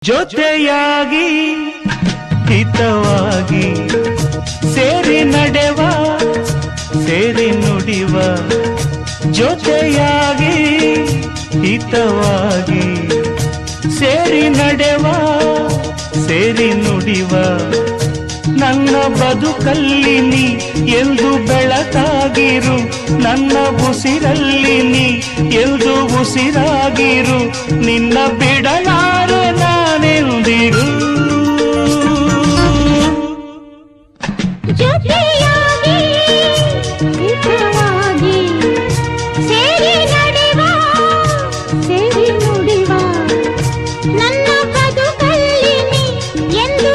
ಜೊತೆಯಾಗಿ ಹಿತವಾಗಿ ಸೇರಿ ನಡೆವ ಸೇರಿ ನುಡಿವ ಜೊತೆಯಾಗಿ ಹಿತವಾಗಿ ಸೇರಿ ನಡೆವ ಸೇರಿ ನುಡಿವ ನನ್ನ ಬದುಕಲ್ಲಿ ನೀ ಎಂದು ಬೆಳಕಾಗಿರು ನನ್ನ ಉಸಿರಲ್ಲಿ ನೀ ಎಂದು ಉಸಿರಾಗಿರು ನಿನ್ನ ಬಿಡಲಾರೆ ನಾನೆಂದಿರು ಜೊತೆಯಾಗಿ ಹಿತವಾಗಿ ಸೇರಿ ನಡೆವ ಸೇರಿ ನುಡಿವ ನನ್ನ ಬದುಕಲ್ಲಿ ನೀ ಎಂದು